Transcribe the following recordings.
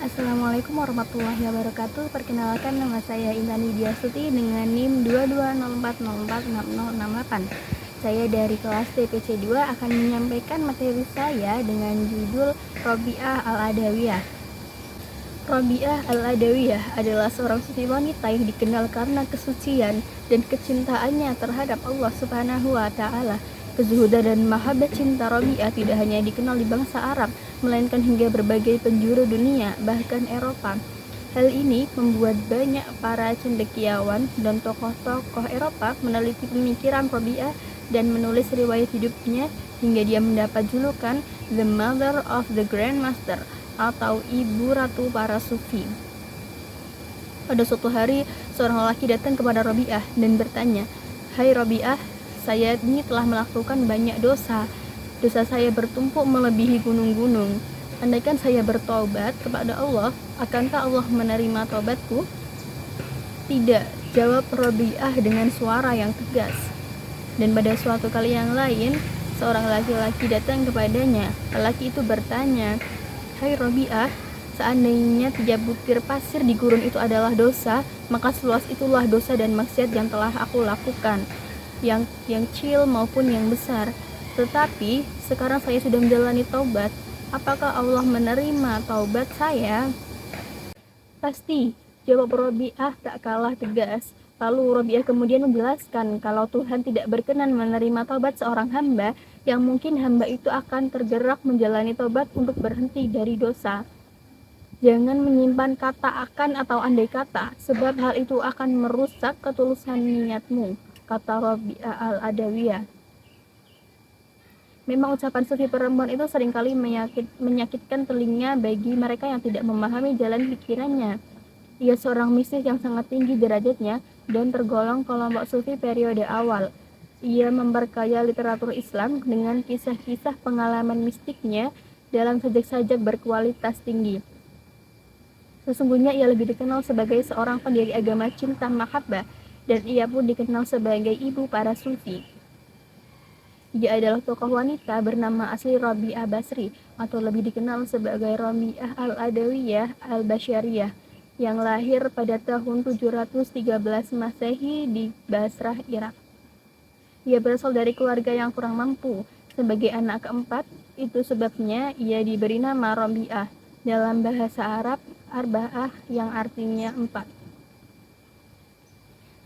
Assalamualaikum warahmatullahi wabarakatuh. Perkenalkan, nama saya Intan Widiastuti dengan NIM 2204046068. Saya dari kelas TPC 2 akan menyampaikan materi saya dengan judul Robiah Al-Adawiyah. Robiah Al-Adawiyah adalah seorang sufi wanita yang dikenal karena kesucian dan kecintaannya terhadap Allah Subhanahu wa Ta'ala. Kezuhudan dan mahabbah cinta Robiah tidak hanya dikenal di bangsa Arab, melainkan hingga berbagai penjuru dunia, bahkan Eropa. Hal ini membuat banyak para cendekiawan dan tokoh-tokoh Eropa meneliti pemikiran Robiah dan menulis riwayat hidupnya hingga dia mendapat julukan The Mother of the Grandmaster atau Ibu Ratu para Sufi. Pada suatu hari, seorang lelaki datang kepada Robiah dan bertanya, "Hai Robiah, saya ini telah melakukan banyak dosa. Dosa saya bertumpuk melebihi gunung-gunung. Andaikan saya bertobat kepada Allah, akankah Allah menerima tobatku?" "Tidak," jawab Robiah dengan suara yang tegas. Dan pada suatu kali yang lain, seorang laki-laki datang kepadanya. Lelaki itu bertanya, "Hai Robiah, seandainya 3 butir pasir di gurun itu adalah dosa, maka seluas itulah dosa dan maksiat yang telah aku lakukan, yang kecil maupun yang besar. Tetapi sekarang saya sudah menjalani taubat. Apakah Allah menerima taubat saya?" "Pasti," jawab Robiah tak kalah tegas. Lalu Robiah kemudian menjelaskan kalau Tuhan tidak berkenan menerima taubat seorang hamba, yang mungkin hamba itu akan tergerak menjalani taubat untuk berhenti dari dosa. "Jangan menyimpan kata akan atau andai kata, sebab hal itu akan merusak ketulusan niatmu," kata Robiah Al-Adawiyah. Memang ucapan sufi perempuan itu seringkali menyakitkan telinga bagi mereka yang tidak memahami jalan pikirannya. Ia seorang mistis yang sangat tinggi derajatnya dan tergolong kelompok sufi periode awal. Ia memperkaya literatur Islam dengan kisah-kisah pengalaman mistiknya dalam sajak-sajak berkualitas tinggi. Sesungguhnya ia lebih dikenal sebagai seorang pendiri agama cinta mahabbah, dan ia pun dikenal sebagai ibu para sufi. Ia adalah tokoh wanita bernama asli Robiah Basri, atau lebih dikenal sebagai Robiah Al-Adawiyah Al-Basyariyah, yang lahir pada tahun 713 Masehi di Basrah, Irak. Ia berasal dari keluarga yang kurang mampu. Sebagai anak keempat, itu sebabnya ia diberi nama Robiah, dalam bahasa Arab Arba'ah, yang artinya 4.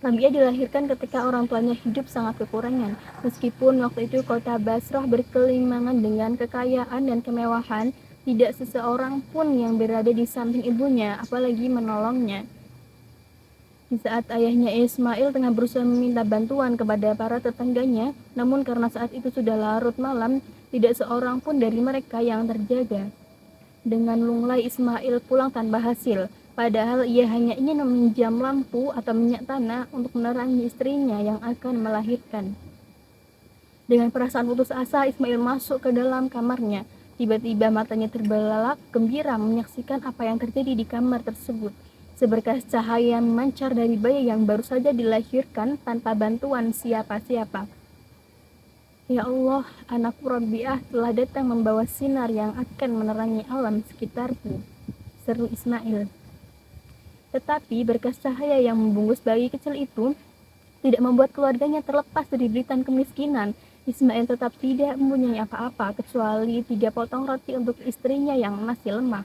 Robiah dilahirkan ketika orang tuanya hidup sangat kekurangan. Meskipun waktu itu kota Basrah berkelimangan dengan kekayaan dan kemewahan, tidak seseorang pun yang berada di samping ibunya, apalagi menolongnya. Di saat ayahnya Ismail tengah berusaha meminta bantuan kepada para tetangganya, namun karena saat itu sudah larut malam, tidak seorang pun dari mereka yang terjaga. Dengan lunglai Ismail pulang tanpa hasil, padahal ia hanya ingin meminjam lampu atau minyak tanah untuk menerangi istrinya yang akan melahirkan. Dengan perasaan putus asa, Ismail masuk ke dalam kamarnya. Tiba-tiba matanya terbelalak gembira menyaksikan apa yang terjadi di kamar tersebut. Seberkas cahaya memancar dari bayi yang baru saja dilahirkan tanpa bantuan siapa-siapa. "Ya Allah, anakku Robiah telah datang membawa sinar yang akan menerangi alam sekitarku," seru Ismail. Tetapi berkas cahaya yang membungkus bayi kecil itu tidak membuat keluarganya terlepas dari derita kemiskinan. Ismail tetap tidak mempunyai apa-apa kecuali 3 potong roti untuk istrinya yang masih lemah.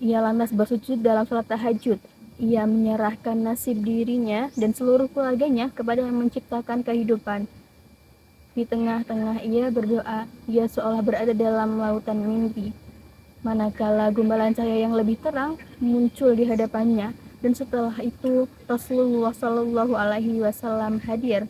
Ia lantas bersujud dalam salat tahajud. Ia menyerahkan nasib dirinya dan seluruh keluarganya kepada yang menciptakan kehidupan. Di tengah-tengah ia berdoa, ia seolah berada dalam lautan mimpi. Manakala gumpalan cahaya yang lebih terang muncul di hadapannya, dan setelah itu Rasulullah Shallallahu Alaihi Wasallam hadir.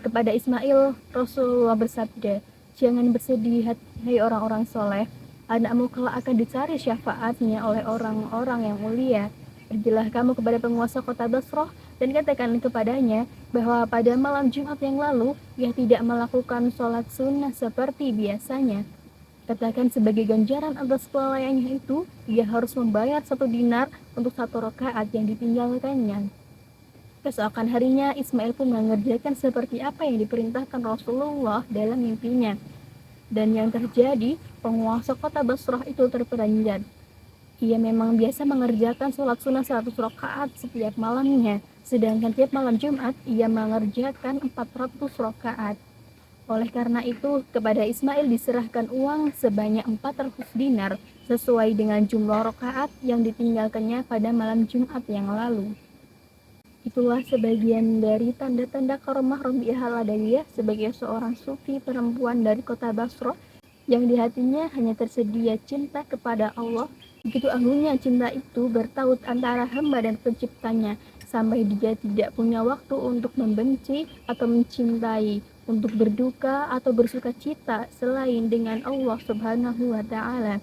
Kepada Ismail, Rasulullah bersabda, "Jangan bersedih, hai orang-orang soleh. Anakmu kelak akan dicari syafaatnya oleh orang-orang yang mulia. Pergilah kamu kepada penguasa kota Basrah dan katakan kepadanya bahwa pada malam Jumat yang lalu ia tidak melakukan sholat sunnah seperti biasanya. Katakan sebagai ganjaran atas kelalaiannya itu, ia harus membayar 1 dinar untuk 1 rakaat yang ditinggalkannya." Keesokan harinya, Ismail pun mengerjakan seperti apa yang diperintahkan Rasulullah dalam mimpinya. Dan yang terjadi, penguasa kota Basrah itu terperanjat. Ia memang biasa mengerjakan sholat sunnah 100 rakaat setiap malamnya, sedangkan tiap malam Jumat ia mengerjakan 400 rakaat. Oleh karena itu, kepada Ismail diserahkan uang sebanyak 400 dinar sesuai dengan jumlah rakaat yang ditinggalkannya pada malam Jumat yang lalu. Itulah sebagian dari tanda-tanda karomah Rabi'ah al-Adawiyah sebagai seorang sufi perempuan dari kota Basra yang di hatinya hanya tersedia cinta kepada Allah. Begitu agungnya cinta itu bertaut antara hamba dan penciptanya, sampai dia tidak punya waktu untuk membenci atau mencintai, untuk berduka atau bersuka cita selain dengan Allah Subhanahu wa Ta'ala.